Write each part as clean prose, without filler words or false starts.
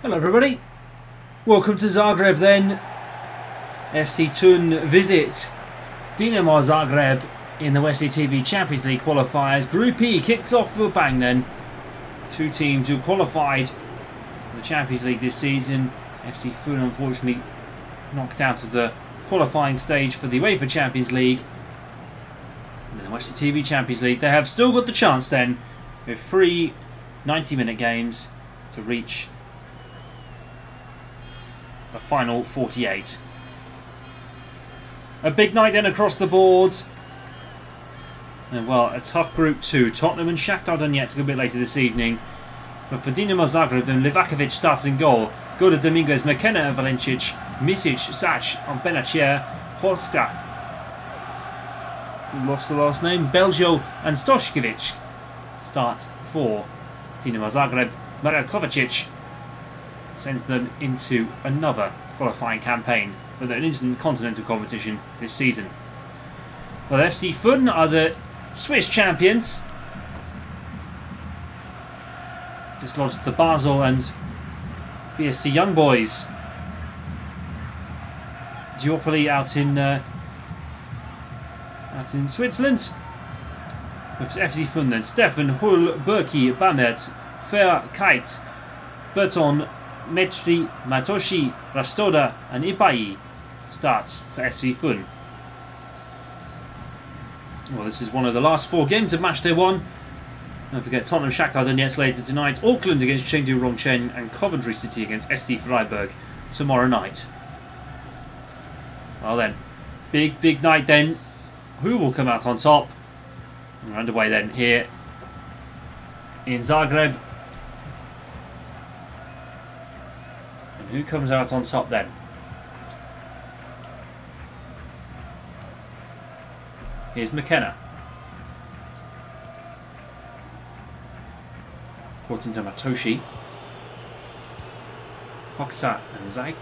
Hello everybody, welcome to Zagreb then. FC Thun visit Dinamo Zagreb in the Westie TV Champions League qualifiers. Group E kicks off with a bang then. Two teams who qualified for the Champions League this season. FC Thun unfortunately knocked out of the qualifying stage for the UEFA Champions League. And in the Westie TV Champions League they have still got the chance then with 3 90-minute games to reach the final 48. A big night then across the board. And well, a tough group too. Tottenham and Shakhtar Donetsk a bit later this evening. But for Dinamo Zagreb, then Livakovic starts in goal. Goda Dominguez, McKenna, Valencic, Misic, Sach, Benacer, Horska. Lost the last name. Beljo and Stoshkovic start for Dinamo Zagreb. Marek Kovacic sends them into another qualifying campaign for the intercontinental competition this season. Well, FC Thun are the Swiss champions. Dislodged the Basel and BSC Young Boys. Duopoly out in Switzerland. With FC Thun then Stefan, Hull, Burki, Bamert, Fer, Kite, Burton, Metri, Matoshi, Rastoda and Ipai starts for FC Thun. Well, this is one of the last 4 games of matchday 1. Don't forget Tottenham Shakhtar Donetsk later tonight, Auckland against Chengdu Rongchen and Coventry City against SC Freiburg tomorrow night. Well then, big night then. Who will come out on top? We're underway then here in Zagreb. And who comes out on top then? Here's McKenna. Brought into Matoshi. Hoxa and Zaik.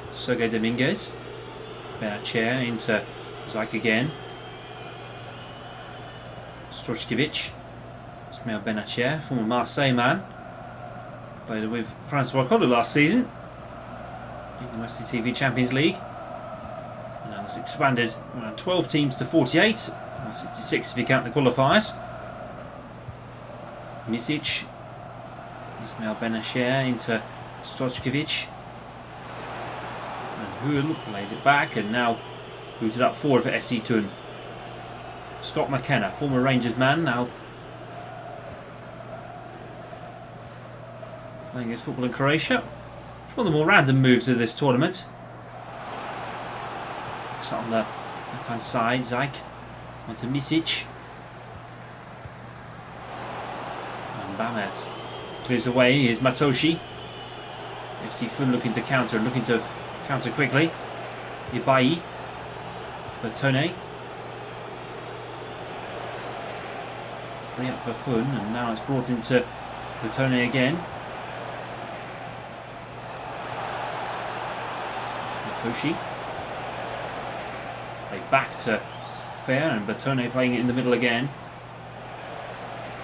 Sergei Dominguez. Benacer into Zaik again. Stoshkovic. Ismail Benacer, former Marseille man. Played with Francois Collu last season in the Westie TV Champions League. And now it's expanded around 12 teams to 48. 66 if you count the qualifiers. Misic. Ismail Benacer into Stoshkovic. And Hull plays it back and now booted up forward for SC Thun. Scott McKenna, former Rangers man, now playing his football in Croatia. It's one of the more random moves of this tournament. Looks on the left-hand side, Zaik onto Misic. And Bamert clears away. Here's Matoshi. FC Thun looking to counter quickly. Ibai. Bertone. Free up for Thun, and now it's brought into Bertone again. Matoshi. Play back to Fair, and Bertone playing it in the middle again.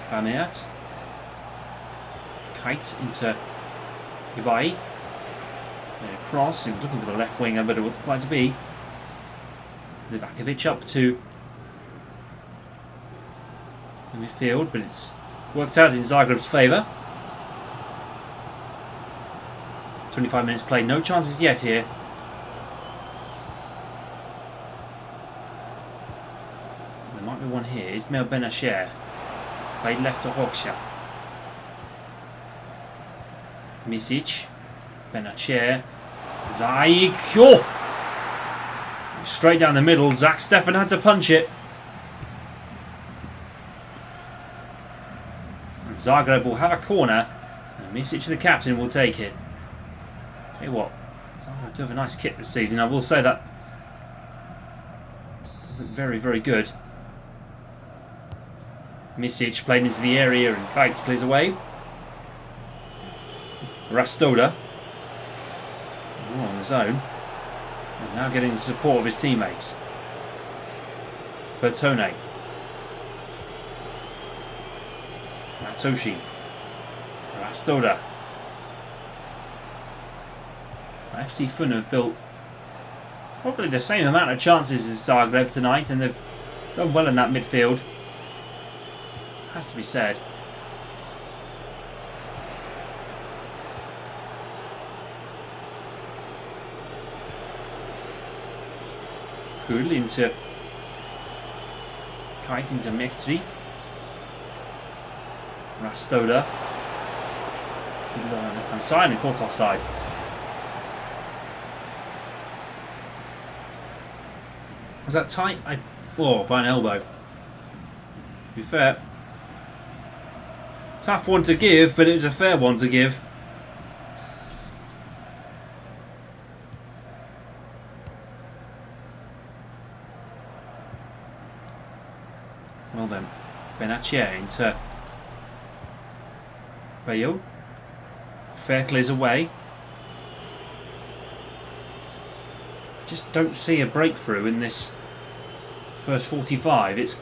Bamert. Kite into Ibai. Cross, he was looking for the left winger, but it wasn't quite to be. Livakovic up to the midfield, but it's worked out in Zagreb's favour. 25 minutes played, no chances yet here. There might be one here. Ismail Benacer played left to Hoxha. Misic, Benacer, Zaik. Oh! Straight down the middle. Zach Stefan had to punch it. And Zagreb will have a corner. And Misic, the captain, will take it. Tell you what, Zagreb do have a nice kit this season. I will say that. Does look very, very good. Misic played into the area and Kite clears away. Rastoda. On his own. And now getting the support of his teammates. Bertone. Matoshi. Rastoda. FC Thun have built probably the same amount of chances as Zagreb tonight, and they've done well in that midfield. Has to be said. Kul into Kite into Mektri. Rastoda. Left hand side and caught offside. Was that tight? Oh, by an elbow. To be fair. Tough one to give, but it's a fair one to give. Well then, Benatia into Bayo. Fair clears away. I just don't see a breakthrough in this first 45. It's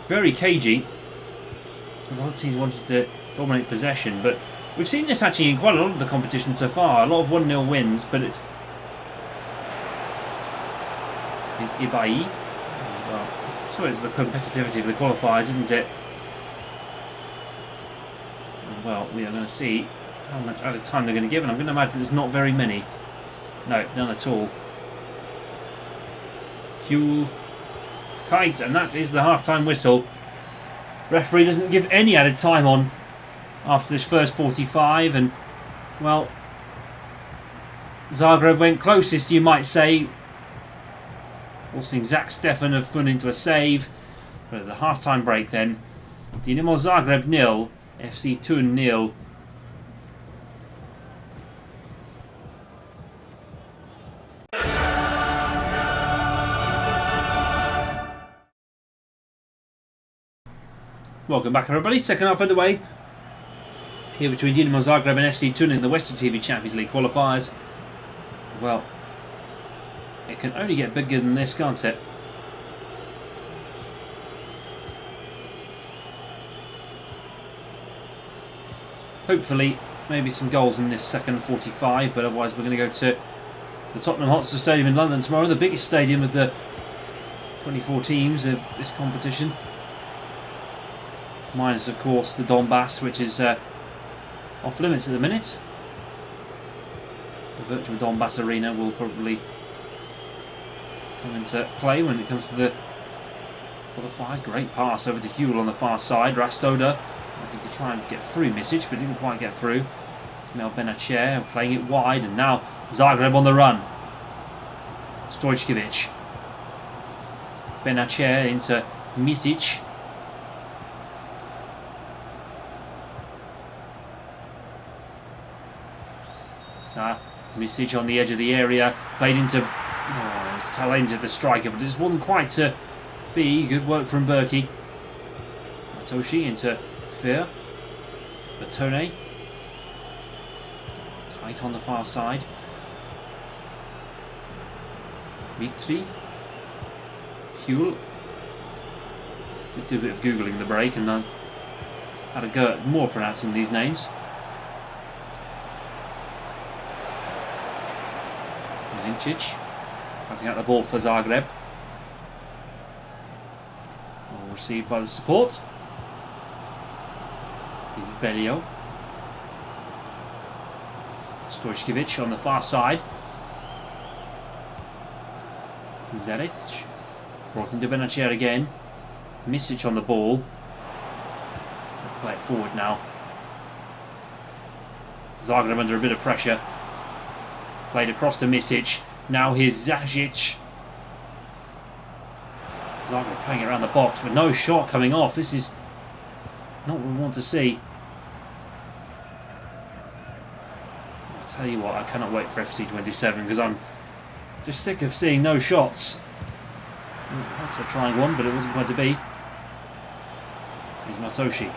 very cagey. A lot of teams wanted to dominate possession, but we've seen this actually in quite a lot of the competition so far. A lot of 1-0 wins, but it's Ibai. Well, so it's the competitivity of the qualifiers, isn't it? Well, we are going to see how much added time they're going to give, and I'm going to imagine there's not very many. No, none at all. Hugh Kite, and that is the half-time whistle. Referee doesn't give any added time on after this first 45, and well, Zagreb went closest, you might say, forcing Zach Stefan of Thun into a save. But at the half-time break then, Dinamo Zagreb 0, FC Thun 0. Welcome back, everybody. Second half underway here between Dinamo Zagreb and FC Thun in the Westie TV Champions League qualifiers. Well, it can only get bigger than this, can't it? Hopefully, maybe some goals in this second 45, but otherwise we're going to go to the Tottenham Hotspur Stadium in London tomorrow, the biggest stadium of the 24 teams of this competition. Minus, of course, the Donbass, which is off limits at the minute. The virtual Donbass arena will probably come into play when it comes to the qualifiers. Great pass over to Huel on the far side. Rastoda looking to try and get through Misic, but didn't quite get through. Ismail Benacer playing it wide, and now Zagreb on the run. Stojkovic. Benacer into Misic. Misic on the edge of the area, played into it was tail end of the striker, but it just wasn't quite to be. Good work from Berkey. Matoshi into Fear. Batone. Tight on the far side. Mitri. Huel. Did do a bit of googling the break and had a go at more pronouncing these names. Lincic, cutting out the ball for Zagreb. All received by the support. Is Belio. Stojkovic on the far side. Zeric. Brought into Benacer again. Misic on the ball. They'll play it forward now. Zagreb under a bit of pressure. Played across to Misic. Now here's Zajic. Zagreb playing it around the box, but no shot coming off. This is not what we want to see. I'll tell you what, I cannot wait for FC27 because I'm just sick of seeing no shots. Hawks are trying one, but it wasn't going to be. Here's Matoshi.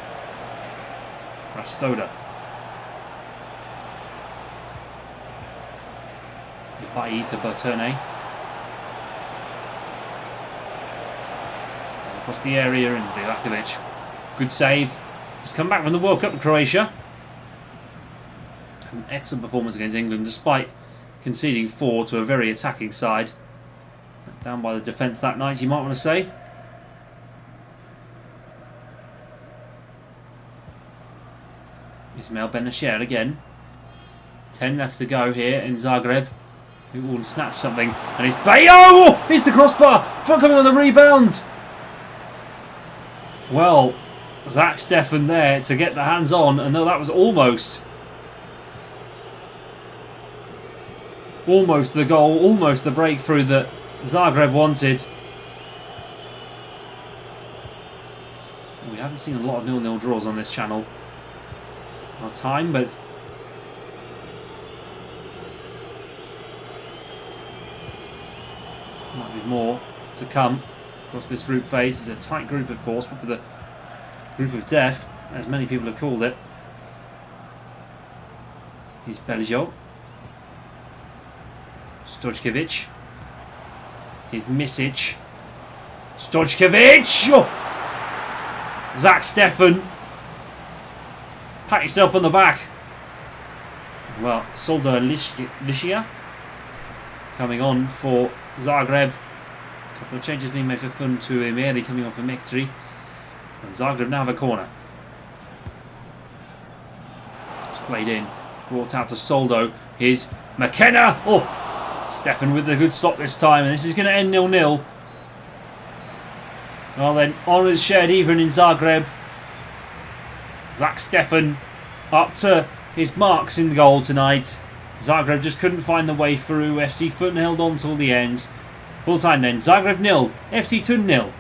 Rastoda. Ibai to Bertone. Across the area, and Vilakovic. Good save. Just come back from the World Cup in Croatia. An excellent performance against England, despite conceding 4 to a very attacking side. Down by the defence that night, you might want to say. Ismail Benacer again. 10 left to go here in Zagreb. Who will snatch something. And it's Bayo! Oh, it's the crossbar! Thun coming on the rebound! Well, Zach Steffen there to get the hands on. And though that was almost the goal, almost the breakthrough that Zagreb wanted. We haven't seen a lot of 0-0 draws on this channel. Our time, but might be more to come. Of course, this group phase is a tight group, of course, but the group of death, as many people have called it. Here's Beljo. Stojkovic. Here's Misic. Stojkovic! Oh! Zach Steffen. Pat yourself on the back. Well, Solda Licia coming on for Zagreb. A couple of changes being made for Thun to Emiri coming on for Mekhtari. And Zagreb now have a corner. It's played in. Brought out to Soldo. Here's McKenna. Oh! Steffen with a good stop this time. And this is going to end 0-0. Well then, honours shared even in Zagreb. Zach Steffen up to his marks in the goal tonight. Zagreb just couldn't find the way through. FC Thun held on till the end. Full time then. Zagreb 0, FC Thun 0.